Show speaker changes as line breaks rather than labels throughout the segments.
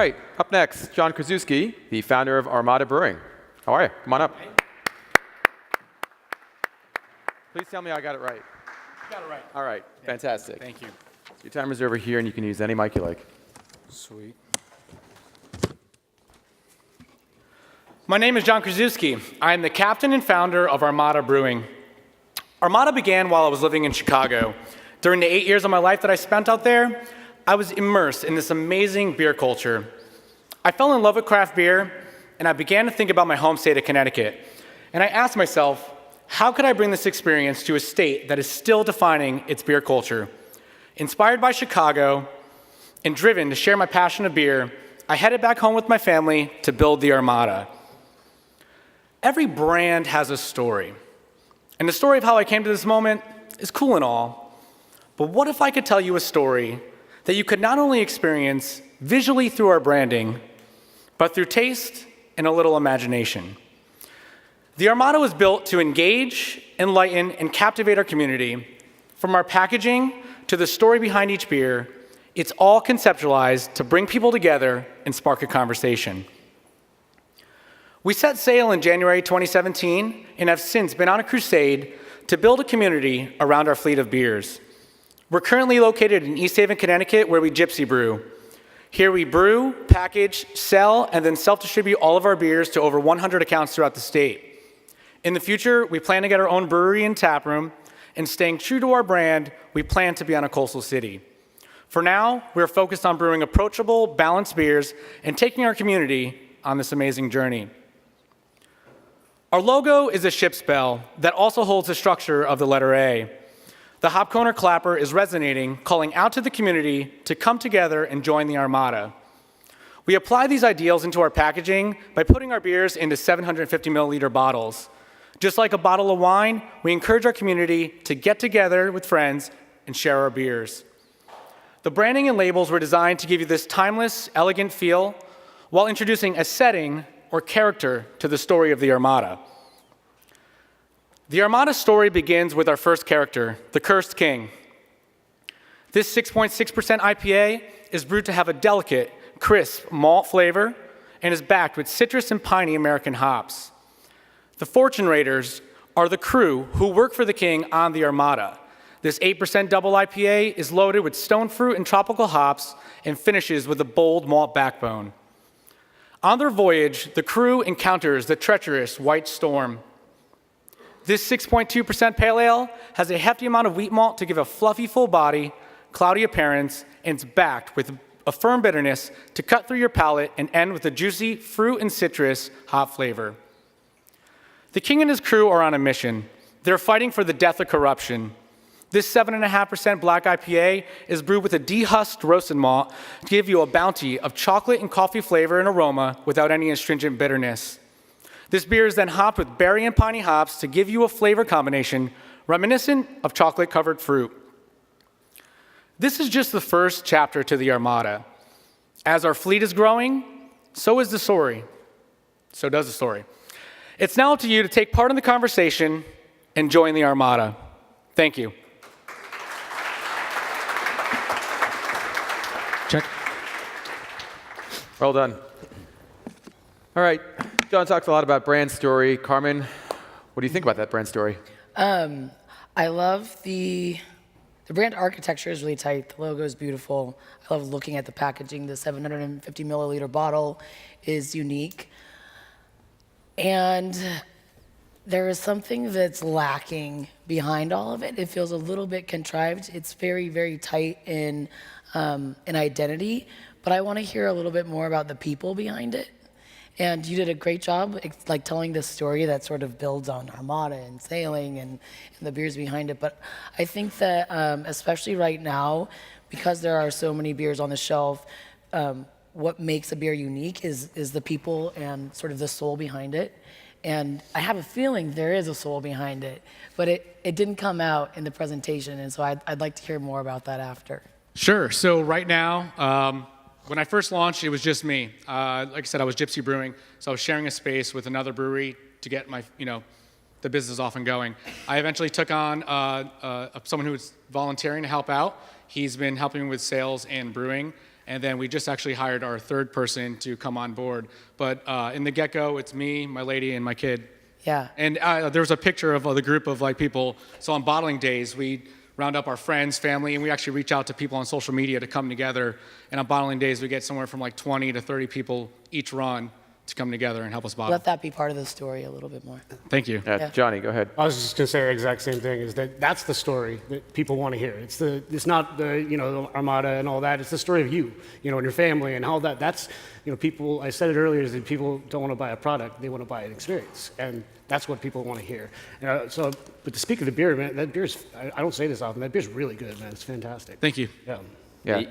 right, up next, John KRASZEWSKI, the founder of Armada Brewing. How are you? Come on up. Please tell me I got it right.
You got it right.
All right,
Yeah.
fantastic.
Thank you.
So your timer's over here, and you can use any mic you like.
Sweet. My name is John KRASZEWSKI. I am the captain and founder of Armada Brewing. Armada began while I was living in Chicago. During the 8 years of my life that I spent out there, I was immersed in this amazing beer culture. I fell in love with craft beer, and I began to think about my home state of Connecticut. And I asked myself, how could I bring this experience to a state that is still defining its beer culture? Inspired by Chicago and driven to share my passion of beer, I headed back home with my family to build the Armada. Every brand has a story. And the story of how I came to this moment is cool and all, but what if I could tell you a story that you could not only experience visually through our branding, but through taste and a little imagination? The Armada was built to engage, enlighten, and captivate our community. From our packaging to the story behind each beer, it's all conceptualized to bring people together and spark a conversation. We set sail in January 2017 and have since been on a crusade to build a community around our fleet of beers. We're currently located in East Haven, Connecticut, where we gypsy brew. Here we brew, package, sell, and then self-distribute all of our beers to over 100 accounts throughout the state. In the future, we plan to get our own brewery and tap room, and staying true to our brand, we plan to be on a coastal city. For now, we're focused on brewing approachable, balanced beers and taking our community on this amazing journey. Our logo is a ship's bell that also holds the structure of the letter A. The hop cone or clapper is resonating, calling out to the community to come together and join the Armada. We apply these ideals into our packaging by putting our beers into 750 milliliter bottles. Just like a bottle of wine, we encourage our community to get together with friends and share our beers. The branding and labels were designed to give you this timeless, elegant feel while introducing a setting or character to the story of the Armada. The Armada story begins with our first character, the Cursed King. This 6.6% IPA is brewed to have a delicate, crisp malt flavor and is backed with citrus and piney American hops. The Fortune Raiders are the crew who work for the king on the Armada. This 8% double IPA is loaded with stone fruit and tropical hops and finishes with a bold malt backbone. On their voyage, the crew encounters the treacherous White Storm. This 6.2% pale ale has a hefty amount of wheat malt to give a fluffy full body, cloudy appearance, and it's backed with a firm bitterness to cut through your palate and end with a juicy fruit and citrus hop flavor. The king and his crew are on a mission. They're fighting for the death of corruption. This 7.5% Black IPA is brewed with a dehusked roasted malt to give you a bounty of chocolate and coffee flavor and aroma without any astringent bitterness. This beer is then hopped with berry and piney hops to give you a flavor combination reminiscent of chocolate-covered fruit. This is just the first chapter to the Armada. As our fleet is growing, so is the story. So does the story. It's now up to you to take part in the conversation and join the Armada. Thank you.
Check. Well done. All right. John talks a lot about brand story. Carmen, what do you think about that brand story?
I love the brand architecture is really tight. The logo is beautiful. I love looking at the packaging. The 750 milliliter bottle is unique. And there is something that's lacking behind all of it. It feels a little bit contrived. It's very, very tight in identity, but I want to hear a little bit more about the people behind it. And you did a great job, like telling this story that sort of builds on Armada and sailing and the beers behind it. But I think that especially right now, because there are so many beers on the shelf, what makes a beer unique is the people and sort of the soul behind it. And I have a feeling there is a soul behind it, but it didn't come out in the presentation. And so I'd like to hear more about that after.
Sure. So right now, when I first launched, it was just me. Like I said, I was gypsy brewing, so I was sharing a space with another brewery to get my, the business off and going. I eventually took on someone who was volunteering to help out. He's been helping me with sales and brewing. And then we just actually hired our third person to come on board. But in the get-go, it's me, my lady, and my kid.
Yeah.
And there's a picture of the group of like people. So on bottling days, we round up our friends, family, and we actually reach out to people on social media to come together. And on bottling days, we get somewhere from like 20 to 30 people each run to come together and help us bottle.
Let that be part of the story a little bit more.
Thank you.
Yeah.
Johnny, go ahead.
I was just going to say the exact same thing, is that's the story that people want to hear. It's not the Armada and all that. It's the story of you, and your family and all that. That's, people, I said it earlier, is that people don't want to buy a product, they want to buy an experience. And that's what people want to hear. But to speak of the beer, man, that beer's, I don't say this often, that beer's really good, man. It's fantastic.
Thank you.
Yeah.
Yeah.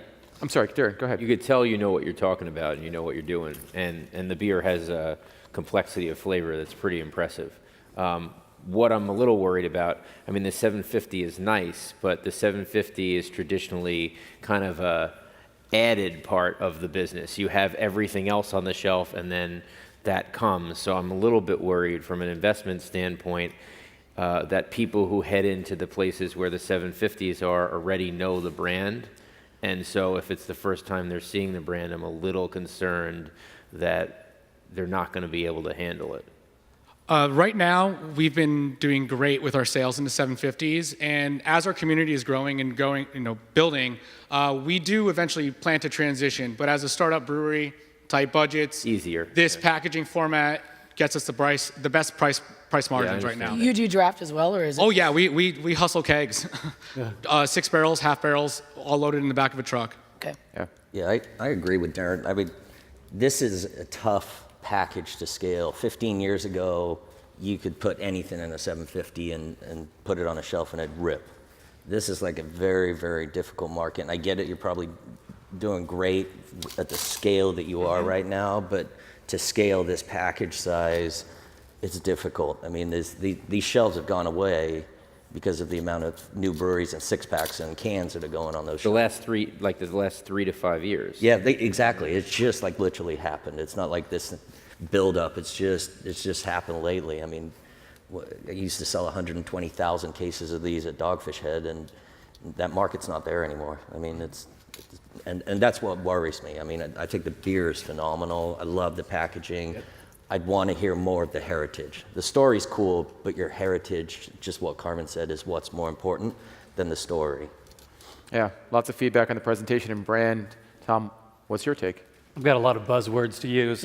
I'm sorry, Darren, go ahead.
You could tell you know what you're talking about and you know what you're doing. And the beer has a complexity of flavor that's pretty impressive. What I'm a little worried about, the 750 is nice, but the 750 is traditionally kind of a added part of the business. You have everything else on the shelf and then that comes. So I'm a little bit worried from an investment standpoint that people who head into the places where the 750s are already know the brand. And so if it's the first time they're seeing the brand, I'm a little concerned that they're not going to be able to handle it.
Right now, we've been doing great with our sales in the 750s, and as our community is growing and building, we do eventually plan to transition. But as a startup brewery, tight budgets,
Easier.
This packaging format gets us the best price margins right now.
You do draft as well, or is it?
Oh yeah, we hustle kegs, 6 barrels, half barrels, all loaded in the back of a truck.
Okay.
Yeah.
Yeah, I agree with Darren. This is a tough package to scale. 15 years ago, you could put anything in a 750 and put it on a shelf and it'd rip. This is like a very, very difficult market. And I get it, you're probably doing great at the scale that you are right now, but to scale this package size, it's difficult. These shelves have gone away because of the amount of new breweries and 6-packs and cans that are going on those
The
shelves.
last 3 to 5 years.
Yeah, exactly. It's just like literally happened. It's not like this build up. It's just happened lately. I used to sell 120,000 cases of these at Dogfish Head, and that market's not there anymore. And that's what worries me. I think the beer is phenomenal. I love the packaging. Yep. I'd want to hear more of the heritage. The story's cool, but your heritage, just what Carmen said, is what's more important than the story.
Yeah, lots of feedback on the presentation and brand. Tom, what's your take?
I've got a lot of buzzwords to use.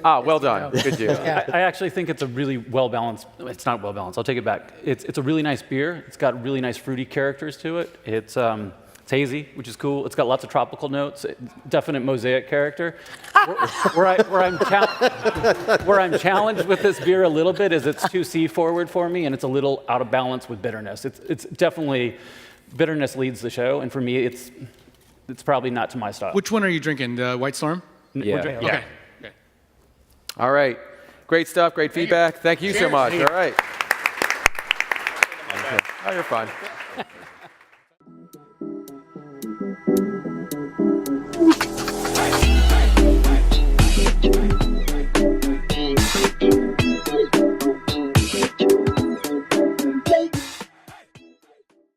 Well done. Good deal.
I actually think it's a really well-balanced, it's not well-balanced, I'll take it back. It's a really nice beer. It's got really nice fruity characters to it. It's hazy, which is cool. It's got lots of tropical notes, definite mosaic character. Where I'm challenged with this beer a little bit is it's too sea-forward for me, and it's a little out of balance with bitterness. It's definitely, bitterness leads the show, and for me, it's probably not to my style.
Which one are you drinking? The White Storm?
Yeah.
Okay.
All right. Great stuff. Great feedback. Thank you so much. All right. Oh, you're fine.